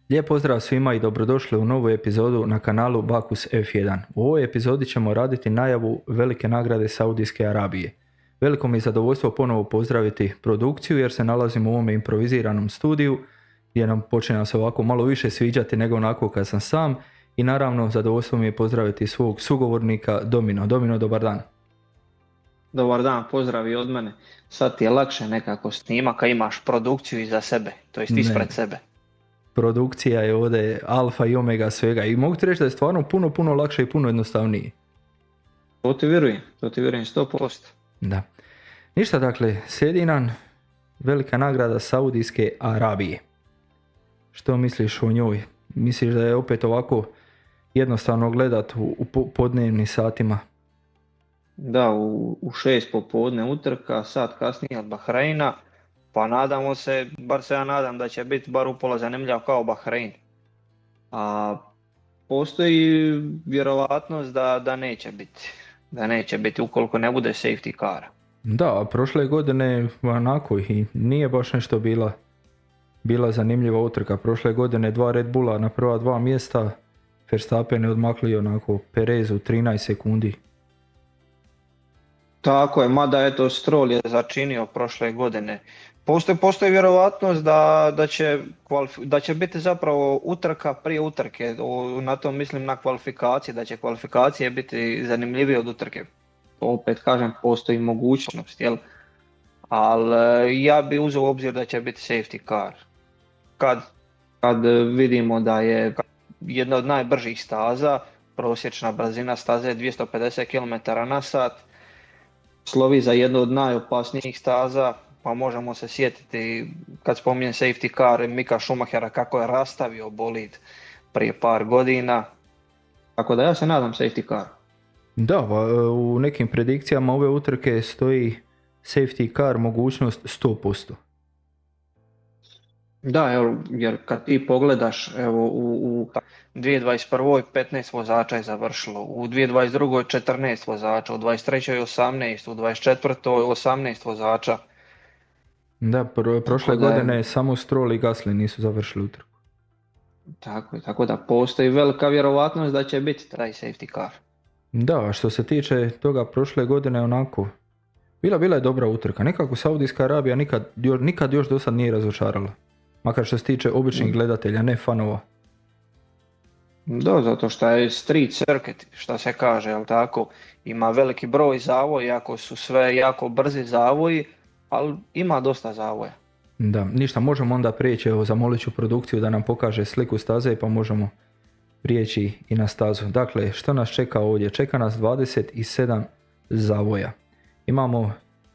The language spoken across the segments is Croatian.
Lijep pozdrav svima i dobrodošli u novu epizodu na kanalu Bakus F1. U ovoj epizodi ćemo raditi najavu velike nagrade Saudijske Arabije. Veliko mi je zadovoljstvo ponovo pozdraviti produkciju jer se nalazimo u ovome improviziranom studiju gdje nam počinje se ovako malo više sviđati nego onako kad sam sam. I naravno zadovoljstvo mi je pozdraviti svog sugovornika Domino. Domino, dobar dan. Dobar dan, pozdrav i od mene. Sad ti je lakše nekako snimak, a imaš produkciju iza sebe, to jest ispred sebe. Produkcija je ovdje alfa i omega svega i mogu ti reći da je stvarno puno lakše i puno jednostavnije. To ti vjerujem 100%. Da. Ništa, dakle, slijedi nam velika nagrada Saudijske Arabije. Što misliš o njoj? Misliš da je opet ovako jednostavno gledat u podnevnim satima? Da, u 6 popodne utrka, sat kasnije od Bahreina, pa nadamo se, bar se ja nadam da će biti bar upola zanimljiv kao Bahrein. A postoji vjerovatnost da neće biti ukoliko ne bude safety car. Da, a prošle godine onako i nije baš nešto bila zanimljiva utrka. Prošle godine 2 Red Bulla na prva 2 mjesta, Verstappen je odmakli onako Perezu 13 sekundi. Tako je, mada eto Stroll je začinio prošle godine. Postoji vjerovatnost da će biti zapravo utrka prije utrke, na to mislim na kvalifikacije, da će kvalifikacije biti zanimljivije od utrke. Opet kažem, postoji mogućnost, jel? Ali ja bi uzeo u obzir da će biti safety car. Kad vidimo da je jedna od najbržih staza, prosječna brzina staze je 250 km/h, slovi za jednu od najopasnijih staza, pa možemo se sjetiti kad spominjem safety car Mika Schumachera kako je rastavio bolid prije par godina. Tako da ja se nadam safety car. Da, u nekim predikcijama ove utrke stoji safety car mogućnost 100%. Da, evo, jer kad ti pogledaš, evo u 2021. 15 vozača je završilo, u 2022. 14 vozača, u 2023. 18, u 2024. 18 vozača. Da, prošle godine samo Stroll i Gasly nisu završili utrku. Tako da postoji velika vjerovatnost da će biti taj safety car. Da, što se tiče toga prošle godine onako, bila je dobra utrka. Nekako Saudijska Arabija nikad još do sad nije razočarala. Makar što se tiče običnih gledatelja, ne fanova. Da, zato što je street circuit, što se kaže, jel tako? Ima veliki broj zavoja, iako su sve jako brzi zavoji, ali ima dosta zavoja. Da, ništa, možemo onda prijeći, evo zamolit ću produkciju da nam pokaže sliku staze pa možemo prijeći i na stazu. Dakle, što nas čeka ovdje? Čeka nas 27 zavoja. Imamo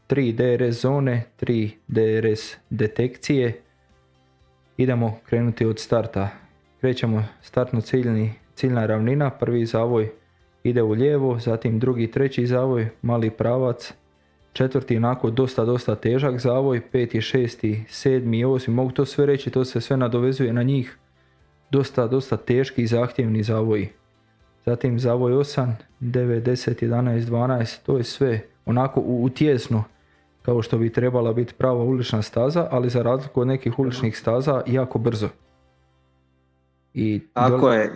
3 DRS zone, 3 DRS detekcije. Idemo krenuti od starta. Krećemo startno ciljna ravnina, prvi zavoj ide u lijevo, zatim drugi, treći zavoj, mali pravac, četvrti onako dosta težak zavoj, peti, šesti, sedmi i osmi, mogu to sve reći, to se sve nadovezuje na njih, dosta teški i zahtjevni zavoji. Zatim zavoj 8, 9, 10, 11, 12, to je sve onako u tjesno kao što bi trebala biti prava ulična staza, ali za razliku od nekih uličnih staza jako brzo. Tako je.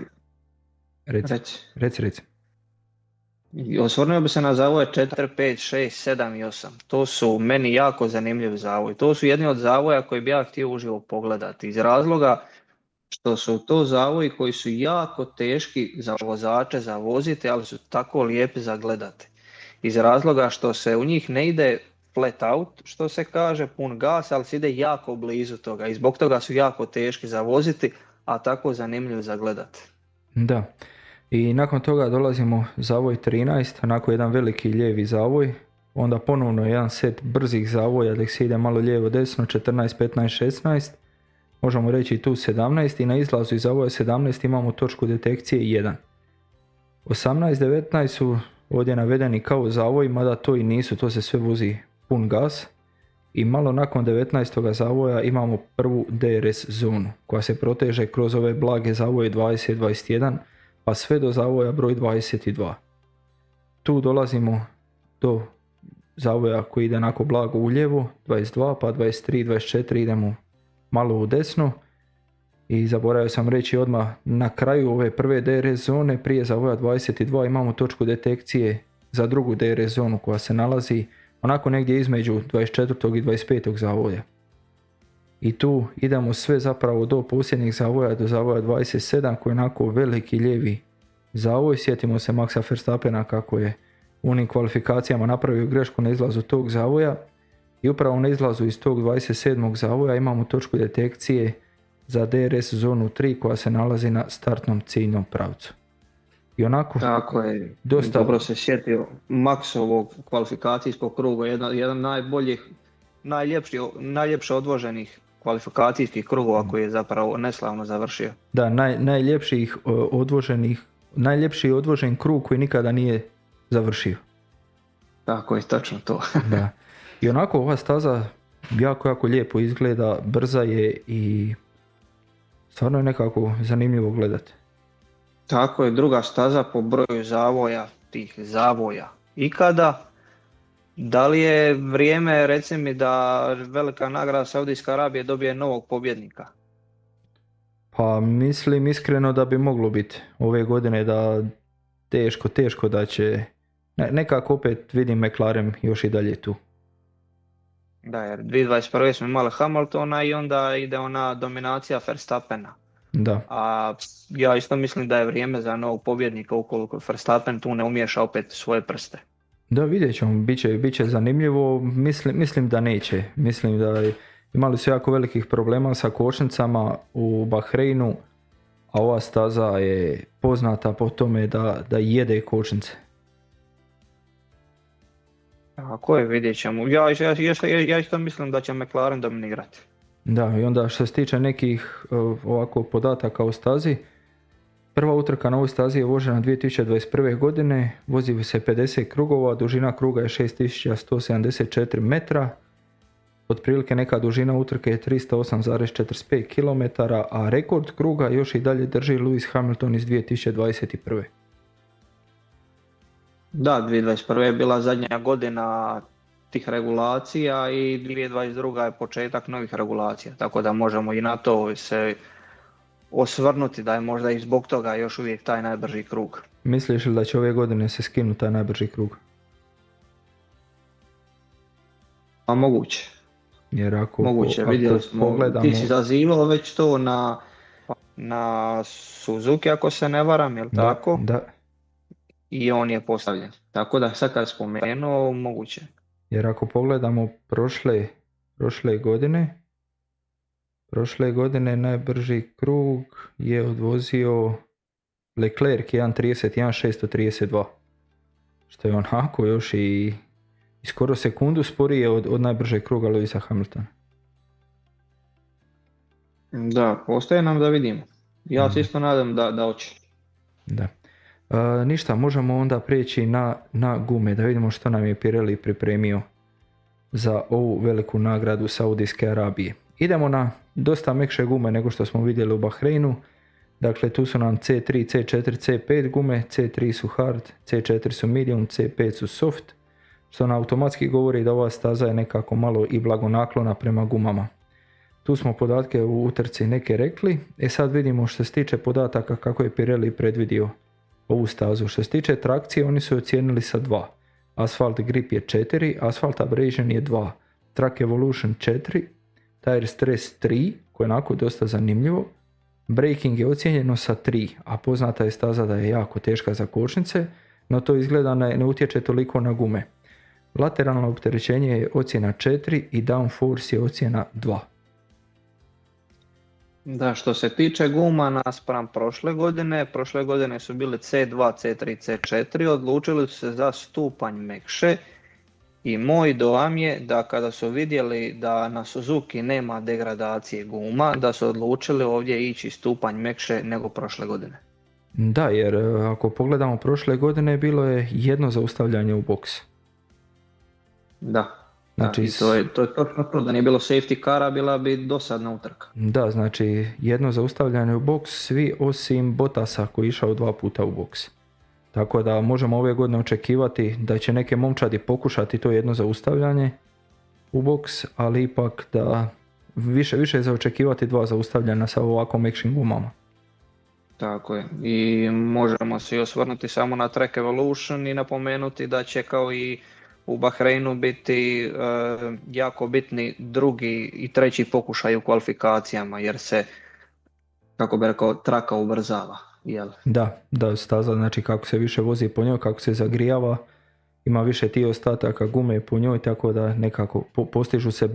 Reci. Osvrnuo bi se na zavoje 4, 5, 6, 7 i 8. To su meni jako zanimljivi zavoji. To su jedni od zavoja koji bi ja htio uživo pogledati. Iz razloga što su to zavoji koji su jako teški za vozače, za voziti, ali su tako lijepi za gledati. Iz razloga što se u njih ne ide flat out, što se kaže, pun gas, ali se ide jako blizu toga. I zbog toga su jako teški za voziti, a tako zanimljiv za gledati. Da, i nakon toga dolazimo zavoj 13, onako jedan veliki lijevi zavoj, onda ponovno jedan set brzih zavoja da se ide malo lijevo desno, 14, 15, 16, možemo reći tu 17 i na izlazu iz zavoja 17 imamo točku detekcije 1. 18, 19 su ovdje navedeni kao zavoj, mada to i nisu, to se sve vozi pun gas. I malo nakon 19. zavoja imamo prvu DRS zonu koja se proteže kroz ove blage zavoje 20, 21 pa sve do zavoja broj 22. Tu dolazimo do zavoja koji ide onako blago u lijevo, 22 pa 23, 24 idemo malo u desno I zaboravio sam reći odmah, na kraju ove prve DRS zone, prije zavoja 22, imamo točku detekcije za drugu DRS zonu koja se nalazi onako negdje između 24. i 25. zavoja. I tu idemo sve zapravo do posljednjeg zavoja, do zavoja 27 koji je onako veliki lijevi zavoj. Sjetimo se Maxa Verstappena kako je u onim kvalifikacijama napravio grešku na izlazu tog zavoja. I upravo na izlazu iz tog 27. zavoja imamo točku detekcije za DRS zonu 3 koja se nalazi na startnom ciljnom pravcu. I onako, Tako je, dosta... dobro se sjetio Maxovog kvalifikacijskog kruga, jedan najljepše odvoženih kvalifikacijskih krugova koji je zapravo neslavno završio. Da, najljepši odvožen krug koji nikada nije završio. Tako je, točno to. Da. I onako ova staza jako lijepo izgleda, brza je i stvarno je nekako zanimljivo gledati. Tako je, druga staza po broju zavoja ikada. Da li je vrijeme, reci mi, da velika nagrada Saudijske Arabije dobije novog pobjednika? Pa mislim iskreno da bi moglo biti ove godine, da teško da će, nekako opet vidim McLaren još i dalje tu. Da, jer 2021. smo imali Hamiltona i onda ide ona dominacija Verstappena. Da. A ja isto mislim da je vrijeme za novog pobjednika ukoliko Verstappen tu ne umiješa opet svoje prste. Da, vidjet ćemo, bit će zanimljivo, mislim da neće. Mislim da imali su jako velikih problema sa kočnicama u Bahreinu, a ova staza je poznata po tome da jede kočnice. Tako je, vidjet ćemo. Ja isto mislim da će McLaren dominirati. Da, i onda što se tiče nekih ovako podataka o stazi, prva utrka na ovoj stazi je vožena 2021. godine, vozi se 50 krugova, dužina kruga je 6174 metra, otprilike neka dužina utrke je 308,45 km, a rekord kruga još i dalje drži Lewis Hamilton iz 2021. Da, 2021. je bila zadnja godina tih regulacija i 2022. je početak novih regulacija, tako da možemo i na to se osvrnuti da je možda i zbog toga još uvijek taj najbrži krug. Misliš li da će ove godine se skinuti taj najbrži krug? A moguće. Jer vidjeli smo, pogledamo... ti si zazivao već to na Suzuki ako se ne varam, jel tako? Da. I on je postavljen. Tako da sad kad spomenuo, moguće. Jer ako pogledamo prošle godine najbrži krug je odvozio Leclerc 1.31.632. Što je onako još i skoro sekundu sporije od najbržeg kruga Lewisa Hamiltona. Da, ostaje nam da vidimo. Ja se isto nadam da hoće. Da. Ništa, možemo onda prijeći na gume, da vidimo što nam je Pirelli pripremio za ovu veliku nagradu Saudijske Arabije. Idemo na dosta mekše gume nego što smo vidjeli u Bahreinu. Dakle, tu su nam C3, C4, C5 gume, C3 su hard, C4 su medium, C5 su soft, što nam automatski govori da ova staza je nekako malo i blagonaklona prema gumama. Tu smo podatke u utrci neke rekli, sad vidimo što se tiče podataka kako je Pirelli predvidio ovu stazu. Što se tiče trakcije, oni su ocijenili sa 2. Asphalt grip je 4, Asphalt abrasion je 2, Track evolution 4, Tire stress 3, koje je onako dosta zanimljivo. Braking je ocijenjeno sa 3, a poznata je staza da je jako teška za kočnice, no to izgleda ne utječe toliko na gume. Lateralno opterećenje je ocjena 4 i downforce je ocjena 2. Da, što se tiče guma naspram prošle godine su bile C2, C3, C4, odlučili su se za stupanj mekše i moj dojam je da kada su vidjeli da na Suzuki nema degradacije guma, da su odlučili ovdje ići stupanj mekše nego prošle godine. Da, jer ako pogledamo prošle godine bilo je jedno zaustavljanje u boks. Da. Znači, to je točno to, da nije bilo safety cara bila bi dosadna utrka. Da, znači jedno zaustavljanje u boks, svi osim Bottasa koji je išao 2 puta u boks. Tako da možemo ove godine očekivati da će neke momčadi pokušati to jedno zaustavljanje u boks, ali ipak da više je za očekivati 2 zaustavljanja sa ovako mekšim gumama. Tako je. I možemo se i osvrnuti samo na Trek Evolution i napomenuti da će kao i u Bahreinu biti jako bitni drugi i treći pokušaj u kvalifikacijama jer se, kako bi rekao, traka ubrzava. Jel? Da, staza, znači kako se više vozi po njoj, kako se zagrijava, ima više tih ostataka gume po njoj, tako da nekako postižu se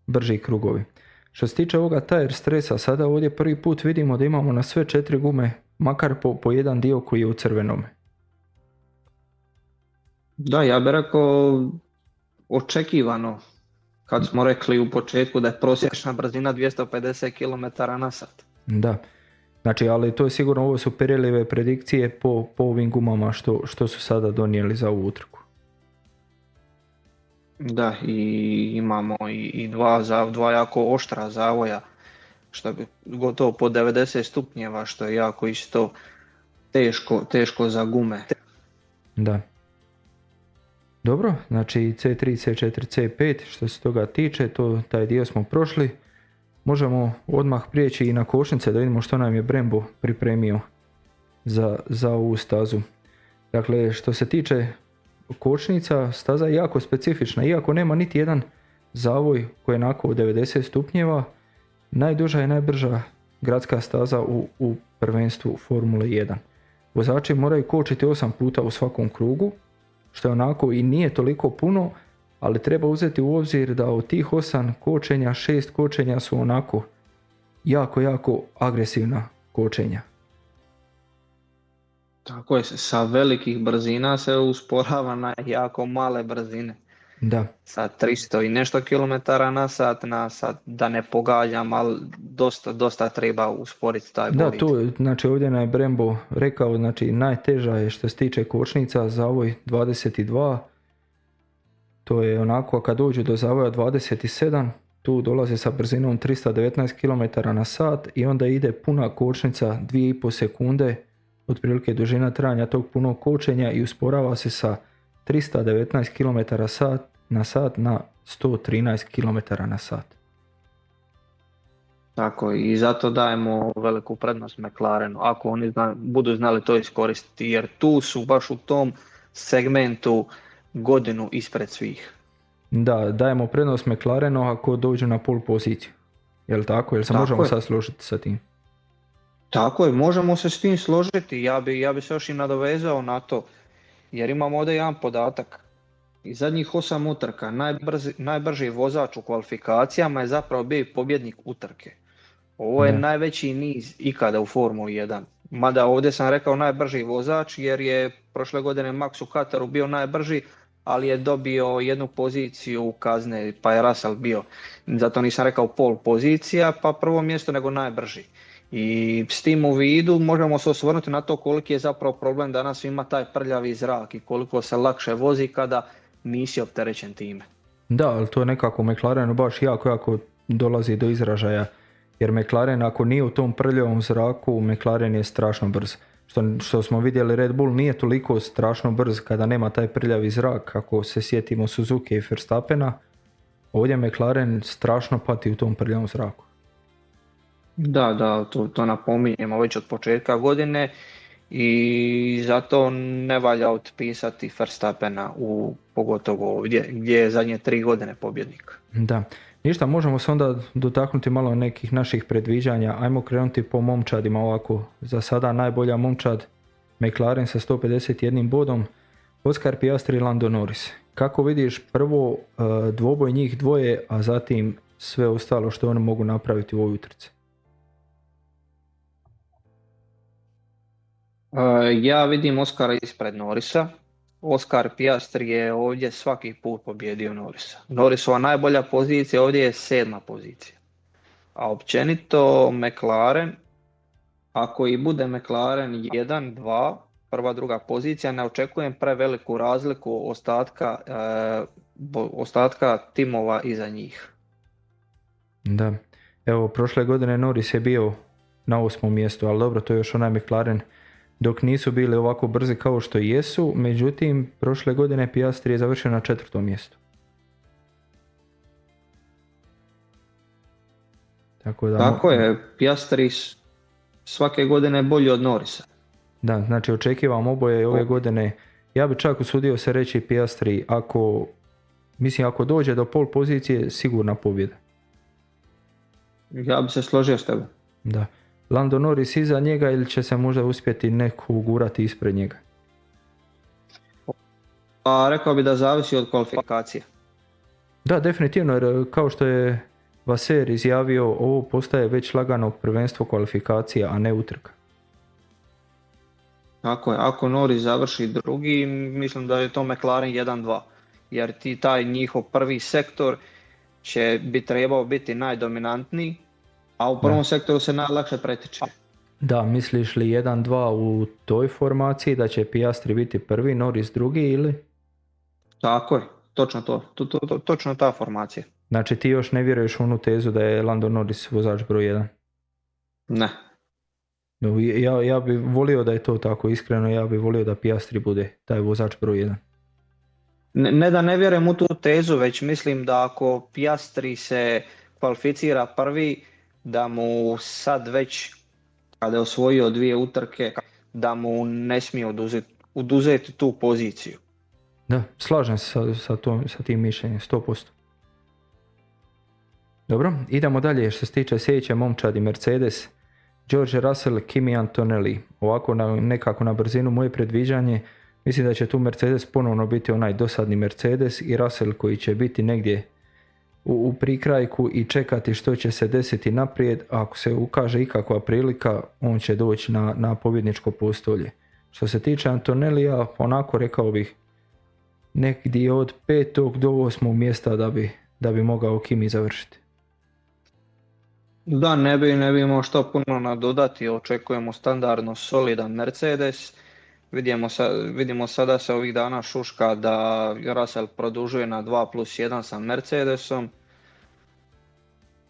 brži krugovi. Što se tiče ovoga tire stresa, sada ovdje prvi put vidimo da imamo na sve 4 gume makar po jedan dio koji je u crvenome. Da, ja bih rekao očekivano kad smo rekli u početku da je prosječna brzina 250 km/h. Da, znači ali to je sigurno, ovo su perjelive predikcije po ovim gumama što su sada donijeli za ovu utrku. Da, i imamo i dva jako oštra zavoja, što bi gotovo po 90 stupnjeva, što je jako isto teško za gume. Da. Dobro, znači C3, C4, C5, što se toga tiče, taj dio smo prošli. Možemo odmah prijeći i na kočnice da vidimo što nam je Brembo pripremio za ovu stazu. Dakle, što se tiče kočnica, staza je jako specifična, iako nema niti jedan zavoj koji je onako u 90 stupnjeva, najduža i najbrža gradska staza u prvenstvu Formule 1. Vozači moraju kočiti 8 puta u svakom krugu, što je onako i nije toliko puno, ali treba uzeti u obzir da od tih 8 kočenja, 6 kočenja su onako jako agresivna kočenja. Tako je, sa velikih brzina se usporava na jako male brzine. Da. Sa 300 i nešto km/h na sad, da ne pogađam, ali dosta treba usporiti taj bolid. Da, tu, znači ovdje nam je Brembo rekao, znači najteža je što se tiče kočnica zavoj 22, to je onako kad dođu do zavoja 27, tu dolaze sa brzinom 319 km/h i onda ide puna kočnica 2,5 sekunde, otprilike dužina trajanja tog punog kočenja i usporava se sa 319 km/h na 113 km/h. Tako i zato dajemo veliku prednost McLarenu, ako oni budu znali to iskoristiti, jer tu su baš u tom segmentu godinu ispred svih. Da, dajemo prednost McLarenu ako dođu na pole poziciju. Jel tako? Jel se možemo sad složiti sa tim? Tako je, možemo se s tim složiti. Ja bi se još i nadovezao na to, jer imamo ovdje jedan podatak. I zadnjih 8 utrka najbrži vozač u kvalifikacijama je zapravo bio pobjednik utrke. Ovo je najveći niz ikada u Formuli 1. Mada ovdje sam rekao najbrži vozač jer je prošle godine Max u Kataru bio najbrži, ali je dobio jednu poziciju kazne, pa je Russell bio. Zato nisam rekao pol pozicija, pa prvo mjesto nego najbrži. I s tim u vidu možemo se osvrnuti na to koliki je zapravo problem danas ima taj prljavi zrak i koliko se lakše vozi kada nisi opterećen time. Da, ali to je nekako McLarenu baš jako dolazi do izražaja. Jer McLaren ako nije u tom prljavom zraku, McLaren je strašno brz. Što smo vidjeli, Red Bull nije toliko strašno brz kada nema taj prljavi zrak, ako se sjetimo Suzuki i Verstappena. Ovdje McLaren strašno pati u tom prljavom zraku. Da, to napominjemo već od početka godine i zato ne valja otpisati Verstappena pogotovo ovdje gdje je zadnje 3 godine pobjednik. Da, ništa, možemo se onda dotaknuti malo nekih naših predviđanja. Ajmo krenuti po momčadima ovako. Za sada najbolja momčad McLaren sa 151 bodom, Oscar Piastri i Lando Norris. Kako vidiš prvo dvoboj njih dvoje, a zatim sve ostalo što oni mogu napraviti u ovoj utrci? Ja vidim Oscara ispred Norrisa. Oscar Piastri je ovdje svaki put pobjedio Norrisa. Norrisova najbolja pozicija ovdje je 7. pozicija. A općenito McLaren, ako i bude McLaren 1, 2, prva, druga pozicija, ne očekujem preveliku razliku ostatka timova iza njih. Da, evo prošle godine Norris je bio na 8. mjestu, ali dobro, to je još onaj McLaren dok nisu bili ovako brzi kao što jesu, međutim prošle godine Piastri je završio na 4. mjestu. Tako da, Tako je, Piastri svake godine bolji od Norrisa. da, znači očekivam oboje ove godine. Ja bi čak usudio se reći Piastri, ako dođe do pol pozicije, sigurna pobjeda. Ja bi se složio s tebom. Da. Lando Norris iza njega ili će se možda uspjeti neko ugurati ispred njega? Pa rekao bi da zavisi od kvalifikacije. Da, definitivno, jer kao što je Vasseur izjavio, ovo postaje već lagano prvenstvo kvalifikacija, a ne utrka. Tako je, ako Norris završi drugi, mislim da je to McLaren 1-2. Jer taj njihov prvi sektor bi trebao biti najdominantniji, a u prvom sektoru se najlakše pretiče. Da, misliš li 1-2 u toj formaciji, da će Piastri biti prvi, Norris drugi ili? Tako je, točno to. Točno ta formacija. Znači ti još ne vjeruješ u onu tezu da je Lando Norris vozač broj 1? Ne. No, ja bi volio da je to tako, iskreno ja bi volio da Piastri bude taj vozač broj 1. Ne da ne vjerujem u tu tezu, već mislim da ako Piastri se kvalificira prvi, da mu sad već kada je osvojio 2 utrke, da mu ne smije oduzeti tu poziciju. Da, slažem se sa tim mišljenjem, 100%. Dobro, idemo dalje što se tiče sljedeće momčadi Mercedes. George Russell, Kimi Antonelli. Ovako nekako na brzinu moje predviđanje, mislim da će tu Mercedes ponovno biti onaj dosadni Mercedes i Russell koji će biti negdje u prikrajku i čekati što će se desiti naprijed. Ako se ukaže ikakva prilika, on će doći na pobjedničko postolje. Što se tiče Antonellija, onako rekao bih negdje od 5. do 8. mjesta da bi mogao Kimi završiti. Da, ne bi imao što puno nadodati, očekujemo standardno solidan Mercedes. Vidimo sada se ovih dana šuška da Russell produžuje na 2+1 sa Mercedesom.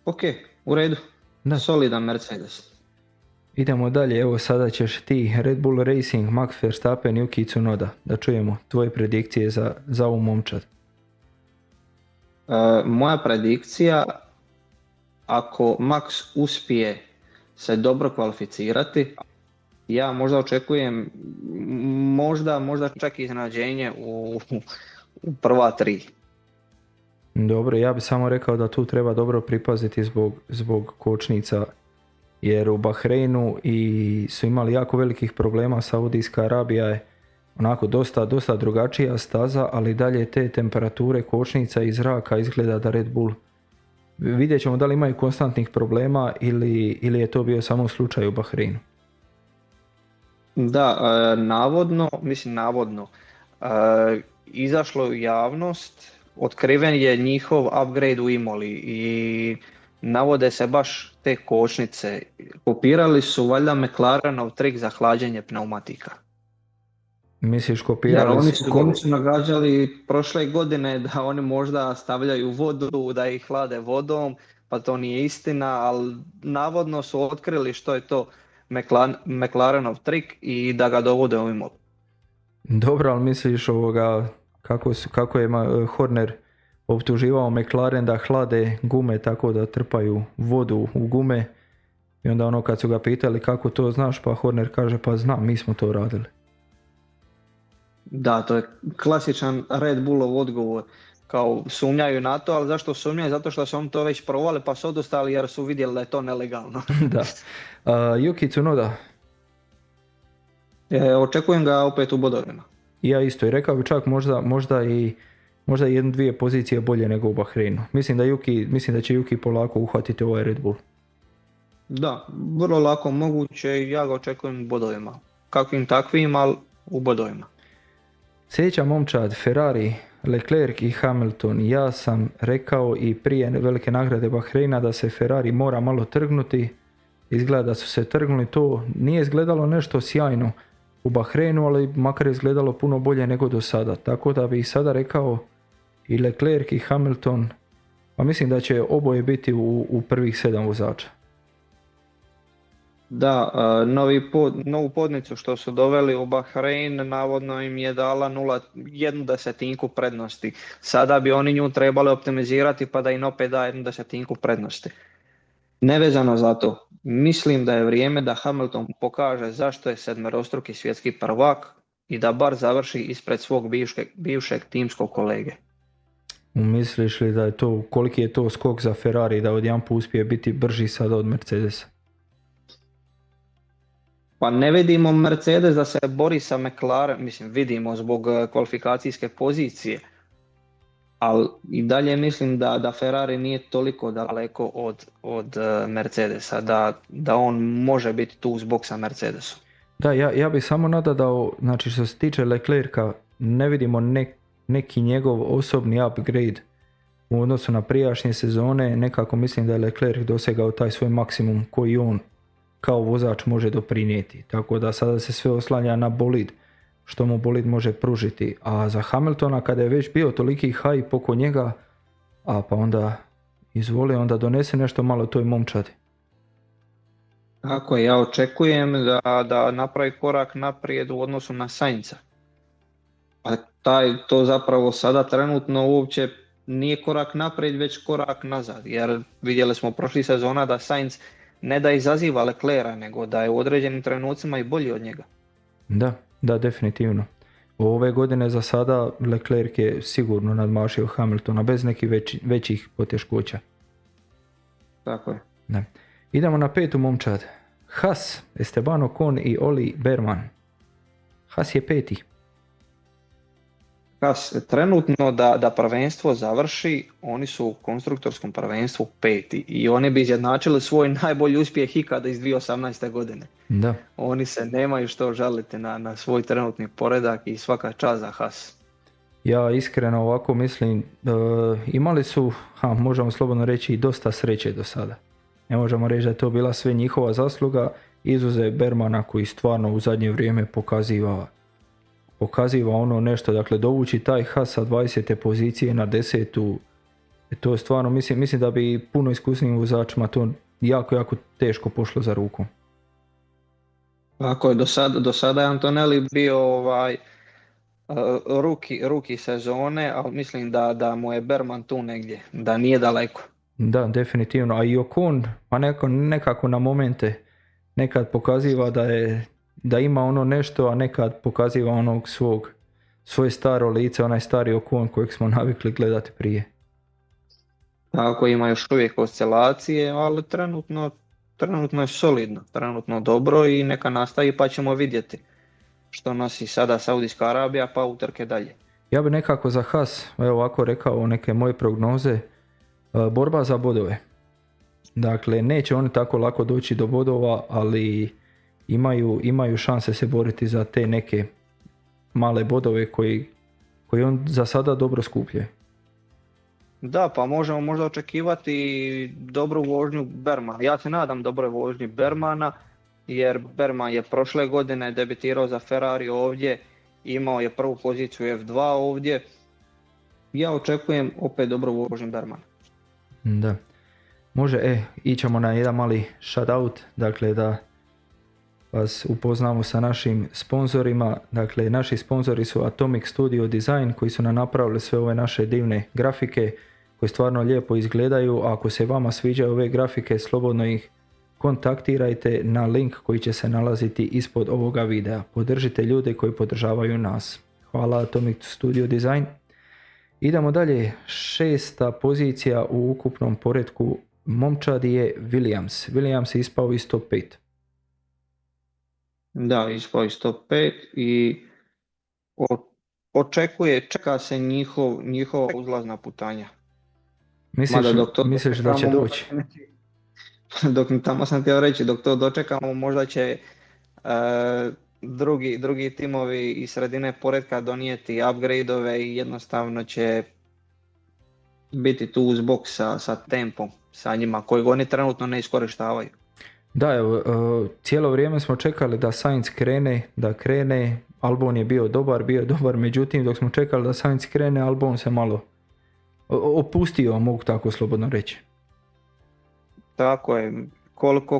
Ok, u redu, da. Solidan Mercedes. Idemo dalje, evo sada ćeš ti, Red Bull Racing, Max Verstappen, Yuki Tsunoda, da čujemo tvoje predikcije za ovu momčad. Moja predikcija, ako Max uspije se dobro kvalificirati, ja možda očekujem možda čak iznenađenje u prva 3. Dobro, ja bih samo rekao da tu treba dobro pripaziti zbog kočnica, jer u Bahreinu su imali jako velikih problema. Saudijska Arabija je onako dosta drugačija staza, ali dalje te temperature kočnica i zraka izgleda da Red Bull, vidjet ćemo da li imaju konstantnih problema ili je to bio samo slučaj u Bahreinu. Da, navodno, izašlo u javnost, otkriven je njihov upgrade u Imoli i navode se baš te kočnice. Kopirali su valjda McLarenov trik za hlađenje pneumatika. Misliš kopirali? Jer oni su nagađali prošle godine da oni možda stavljaju vodu, da ih hlade vodom, pa to nije istina, ali navodno su otkrili što je to McLarenov trik i da ga dovode u Imolu. Dobro, ali misliš kako je Horner optuživao McLaren da hlade gume tako da trpaju vodu u gume, i onda kad su ga pitali kako to znaš, pa Horner kaže pa znam, mi smo to radili. Da, to je klasičan Red Bullov odgovor. Kao sumnjaju na to, ali zašto sumnjaju? Zato što su oni to već provali pa su odustali jer su vidjeli da je to nelegalno. Da. Yuki Tsunoda. Očekujem ga opet u bodovima. Ja isto, i rekao bi čak možda 1-2 pozicije bolje nego u Bahreinu. Mislim da će Yuki polako uhvatiti ovaj Red Bull. Da, vrlo lako moguće i ja ga očekujem u bodovima. Kakvim takvim, ali u bodovima. Sljedeća momčad, Ferrari, Leclerc i Hamilton. Ja sam rekao i prije velike nagrade Bahreina da se Ferrari mora malo trgnuti. Izgleda da su se trgnuli, to nije izgledalo nešto sjajno u Bahreinu, ali makar je izgledalo puno bolje nego do sada. Tako da bih sada rekao i Leclerc i Hamilton, pa mislim da će oboje biti u prvih 7 vozača. Da, novu podnicu što su doveli u Bahrein navodno im je dala 0,1 prednosti. Sada bi oni nju trebali optimizirati pa da im opet da 1 desetinku prednosti. Nevezano za to, mislim da je vrijeme da Hamilton pokaže zašto je sedmerostruki svjetski prvak i da bar završi ispred svog bivšeg timskog kolege. Misliš li da je to, koliki je to skok za Ferrari da odjedanput uspije biti brži sada od Mercedesa? Pa ne vidimo Mercedes da se bori sa McLaren, mislim vidimo zbog kvalifikacijske pozicije, ali i dalje mislim da Ferrari nije toliko daleko od Mercedesa, da on može biti tu uz bok sa Mercedesom. Da, ja bih samo nadodao, znači što se tiče Leclerca, ne vidimo neki njegov osobni upgrade u odnosu na prijašnje sezone, nekako mislim da je Leclerc dosegao taj svoj maksimum koji on kao vozač može doprinijeti, tako da sada se sve oslanja na bolid, što mu bolid može pružiti, a za Hamiltona kada je već bio toliki hype oko njega, a pa onda izvoli, onda donese nešto malo toj momčadi. Tako je, ja očekujem da napravi korak naprijed u odnosu na Sainza. A to zapravo sada trenutno uopće nije korak naprijed, već korak nazad, jer vidjeli smo prošli sezona da Sainz ne da izaziva Leclerca, nego da je u određenim trenucima i bolji od njega. Da, definitivno. Ove godine za sada Leclerc je sigurno nadmašio Hamiltona bez nekih većih poteškoća. Tako je. Da. Idemo na petu momčad. Haas, Esteban Ocon i Oli Berman. Haas je peti. Trenutno da prvenstvo završi, oni su u konstruktorskom prvenstvu peti i oni bi izjednačili svoj najbolji uspjeh ikada iz 2018. godine. Da. Oni se nemaju što žaliti na svoj trenutni poredak i svaka čast za Haas. Ja iskreno ovako mislim, imali su, možemo slobodno reći, i dosta sreće do sada. Ne možemo reći da je to bila sve njihova zasluga, izuzev Bermana koji stvarno u zadnje vrijeme pokaziva ono nešto, dakle dovući taj Haas sa 20. pozicije na 10. To je stvarno, mislim da bi puno iskusnijim vozačima to jako teško pošlo za ruku. Tako je, do sada je Antonelli bio ruki sezone, ali mislim da mu je Berman tu negdje, da nije daleko. Da, definitivno, a i Ocon, pa nekako na momente nekad pokaziva da ima ono nešto, a nekad pokaziva onog svoje staro lice, onaj stari Ocon kojeg smo navikli gledati prije. Tako, ima još uvijek oscilacije, ali trenutno je solidno, trenutno dobro i neka nastavi pa ćemo vidjeti što nosi sada Saudijska Arabija pa utrke dalje. Ja bi nekako za Haas, evo ovako rekao neke moje prognoze, borba za bodove. Dakle, neće oni tako lako doći do bodova, ali imaju šanse se boriti za te neke male bodove koji on za sada dobro skuplja. Da, pa možemo možda očekivati dobru vožnju Bermana. Ja se nadam dobroj vožnji Bermana, jer Berman je prošle godine debitirao za Ferrari ovdje, imao je prvu poziciju F2 ovdje. Ja očekujem opet dobru vožnju Bermana. Da. Može, ićemo na jedan mali shoutout, dakle da vas upoznamo sa našim sponzorima. Dakle, naši sponzori su Atomic Studio Design koji su nam napravili sve ove naše divne grafike koje stvarno lijepo izgledaju. A ako se vama sviđaju ove grafike, slobodno ih kontaktirajte na link koji će se nalaziti ispod ovoga videa. Podržite ljude koji podržavaju nas. Hvala Atomic Studio Design. Idemo dalje, 6. pozicija u ukupnom poretku momčadi je Williams. Williams je ispao iz top 5. Da, ispao iz top 5 i čeka se njihova uzlazna putanja. Misliš da će doći? Tamo sam htio reći, dok to dočekamo možda će drugi timovi iz sredine poretka donijeti upgrade-ove i jednostavno će biti tu uz bok sa tempom, sa njima kojeg oni trenutno ne iskorištavaju. Da, evo, cijelo vrijeme smo čekali da Sainz krene, Albon je bio dobar, međutim dok smo čekali da Sainz krene, Albon se malo opustio, mogu tako slobodno reći. Tako je,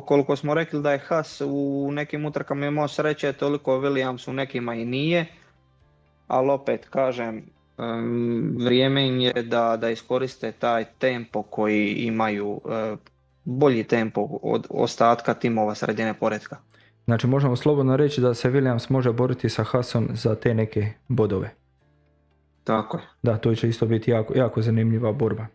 koliko smo rekli da je Haas u nekim utrkama imao sreće, toliko Williams u nekima i nije, ali opet kažem, vrijeme im je da iskoriste taj tempo koji imaju bolji tempo od ostatka timova sredine poretka. Znači možemo slobodno reći da se Williams može boriti sa Haasom za te neke bodove. Tako je. Da, to će isto biti jako, jako zanimljiva borba.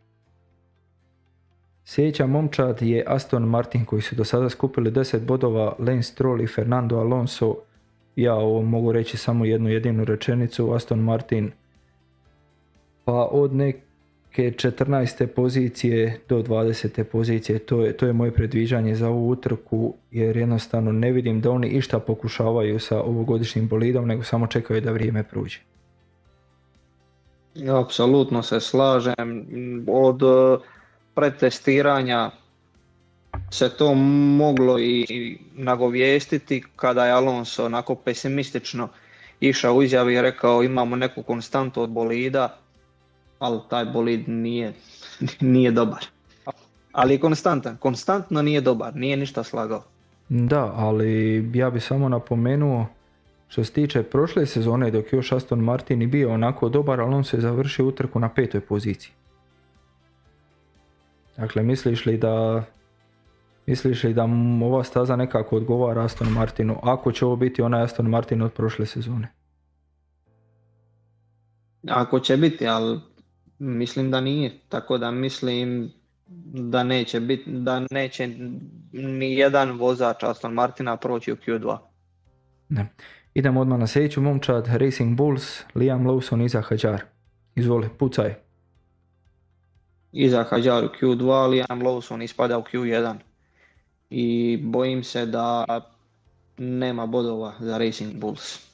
Sljedeća momčad je Aston Martin koji su do sada skupili 10 bodova, Lance Stroll i Fernando Alonso. Ja ovo mogu reći samo jednu jedinu rečenicu, Aston Martin pa od neke 14. pozicije do 20. pozicije, to je moje predviđanje za ovu utrku, jer jednostavno ne vidim da oni išta pokušavaju sa ovogodišnjim bolidom, nego samo čekaju da vrijeme prođe. Apsolutno se slažem. Od pretestiranja se to moglo i nagovijestiti kada je Alonso onako pesimistično išao u izjavi i rekao imamo neku konstantu od bolida, ali taj bolid nije dobar. Ali je konstantno nije dobar, nije ništa slagao. Da, ali ja bi samo napomenuo što se tiče prošle sezone dok još Aston Martin i bio onako dobar, ali on se završio utrku na 5. poziciji. Dakle, misliš li da ova staza nekako odgovara Aston Martinu, ako će ovo biti onaj Aston Martin od prošle sezone? Ako će biti, ali mislim da nije, tako da mislim da neće ni jedan vozač Aston Martina proći u Q2. Ne. Idemo odmah na sljedeću momčad, Racing Bulls, Liam Lawson iza Hadjar. Izvoli, pucaj. Iza Hadjar u Q2, Liam Lawson ispada u Q1. I bojim se da nema bodova za Racing Bulls.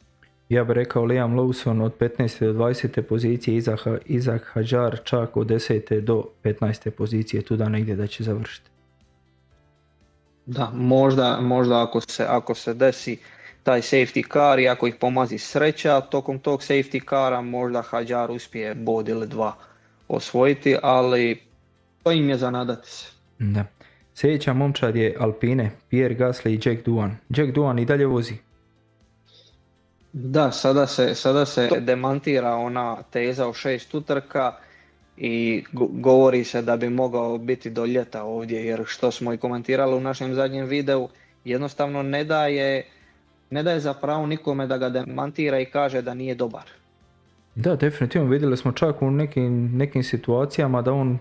Ja bih rekao Liam Lawson od 15. do 20. pozicije, iza Hadjar čak od 10. do 15. pozicije, tu da negdje da će završiti. Da, možda ako se desi taj safety car i ako ih pomazi sreća, tokom tog safety cara možda Hadjar uspije bod ili dva osvojiti, ali to im je za nadati se. Da. Sljedeća momčad je Alpine, Pierre Gasly i Jack Doohan. Jack Doohan i dalje vozi. Da, sada se demantira ona teza o 6 utrka i govori se da bi mogao biti do ljeta ovdje, jer što smo i komentirali u našem zadnjem videu, jednostavno ne daje za pravo nikome da ga demantira i kaže da nije dobar. Da, definitivno vidjeli smo čak u nekim situacijama da on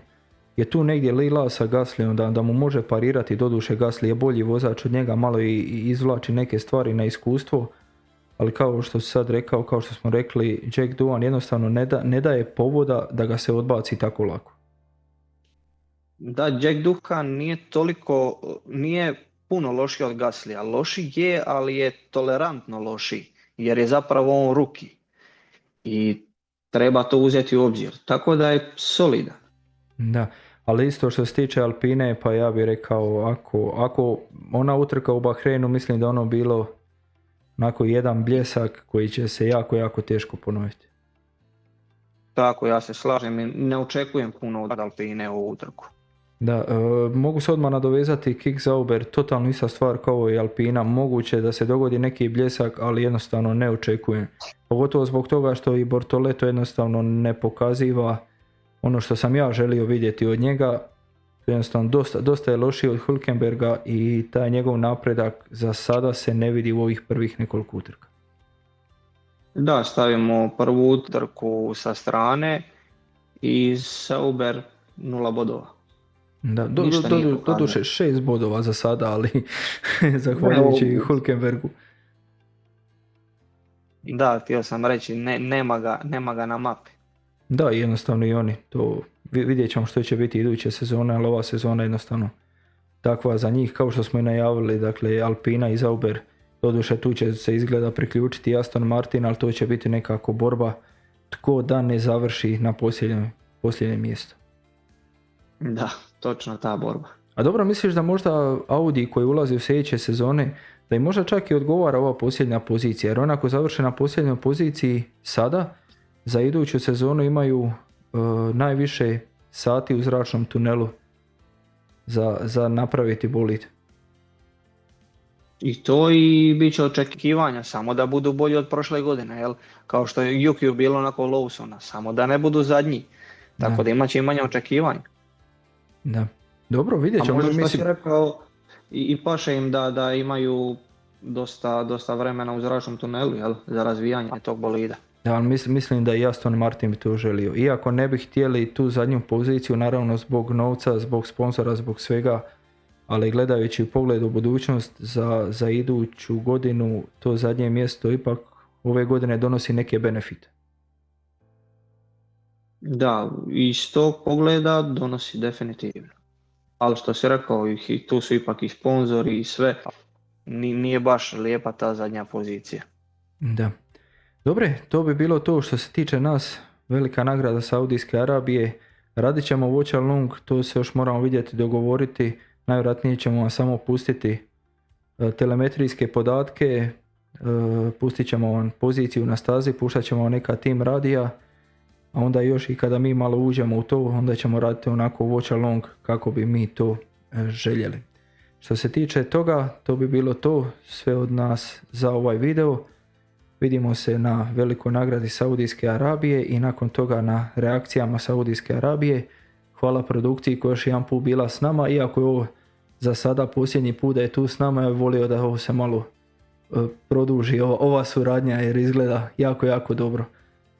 je tu negdje lila sa Gaslyom, da mu može parirati, doduše Gasly je bolji vozač od njega, malo i izvlači neke stvari na iskustvo, ali kao što si sad rekao, kao što smo rekli, Jack Doohan jednostavno ne daje povoda da ga se odbaci tako lako. Da, Jack Doohan nije puno lošiji od Gaslya, loši je, ali je tolerantno lošiji, jer je zapravo on rookie i treba to uzeti u obzir, tako da je solidan. Da, ali isto što se tiče Alpine, pa ja bih rekao, ako ona utrka u Bahreinu, mislim da ono bilo onako jedan bljesak koji će se jako, jako teško ponoviti. Tako, ja se slažem i ne očekujem puno od Alpine u utrku. Da, mogu se odmah nadovezati, Kik Sauber, totalno ista stvar kao i Alpina, moguće da se dogodi neki bljesak, ali jednostavno ne očekujem. Pogotovo zbog toga što i Bortoleto jednostavno ne pokaziva ono što sam ja želio vidjeti od njega. Jednostavno dosta je lošiji od Hülkenberga i taj njegov napredak za sada se ne vidi u ovih prvih nekoliko utrka. Da, stavimo prvu utrku sa strane i Sauber 0 bodova. Da, doduše 6 bodova za sada, ali zahvaljujući Hülkenbergu. Da, htio sam reći, nema ga na mapi. Da, jednostavno i oni. To vidjet ćemo što će biti iduće sezone, ali ova sezona je jednostavno takva za njih, kao što smo i najavili, dakle Alpina i Sauber. Doduše tu će se izgleda priključiti Aston Martin, ali to će biti nekako borba tko da ne završi na posljednjem mjestu. Da, točno ta borba. A dobro, misliš da možda Audi koji ulazi u sljedeće sezone, da im možda čak i odgovara ova posljednja pozicija, jer onako završe na posljednjoj poziciji sada, za iduću sezonu imaju najviše sati u zračnom tunelu za napraviti bolid. I to i bit će očekivanja, samo da budu bolji od prošle godine, jel? Kao što je Yuki bilo nakon Lawsona, samo da ne budu zadnji, tako da imat će i manje očekivanja. Da. Dobro, vidjet A ćemo. možda što si Mislim, rekao i paše im da imaju dosta vremena u zračnom tunelu, jel, za razvijanje tog bolida. da, ali mislim da i Aston Martin bi to želio. Iako ne bi htjeli tu zadnju poziciju, naravno zbog novca, zbog sponzora, zbog svega, ali gledajući u pogled u budućnost za iduću godinu, to zadnje mjesto ipak ove godine donosi neke benefite. Da, iz tog pogleda donosi definitivno. Ali što si rekao, i tu su ipak i sponzori i sve. Nije baš lijepa ta zadnja pozicija. Da. Dobre, to bi bilo to što se tiče nas. Velika nagrada Saudijske Arabije. Radit ćemo watch along, to se još moramo vidjeti, dogovoriti. Najvjerojatnije ćemo vam samo pustiti telemetrijske podatke, pustit ćemo vam poziciju na stazi, puštat ćemo vam neka tim radija, a onda još i kada mi malo uđemo u to, onda ćemo raditi onako watch along kako bi mi to željeli. Što se tiče toga, to bi bilo to sve od nas za ovaj video. Vidimo se na velikoj nagradi Saudijske Arabije i nakon toga na reakcijama Saudijske Arabije. Hvala produkciji koja je još jedan put bila s nama, iako je ovo za sada posljednji put da je tu s nama, ja bih volio da ovo se malo produži, ova suradnja, jer izgleda jako, jako dobro.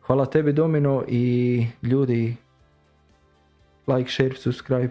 Hvala tebi Domino i ljudi, like, share, subscribe.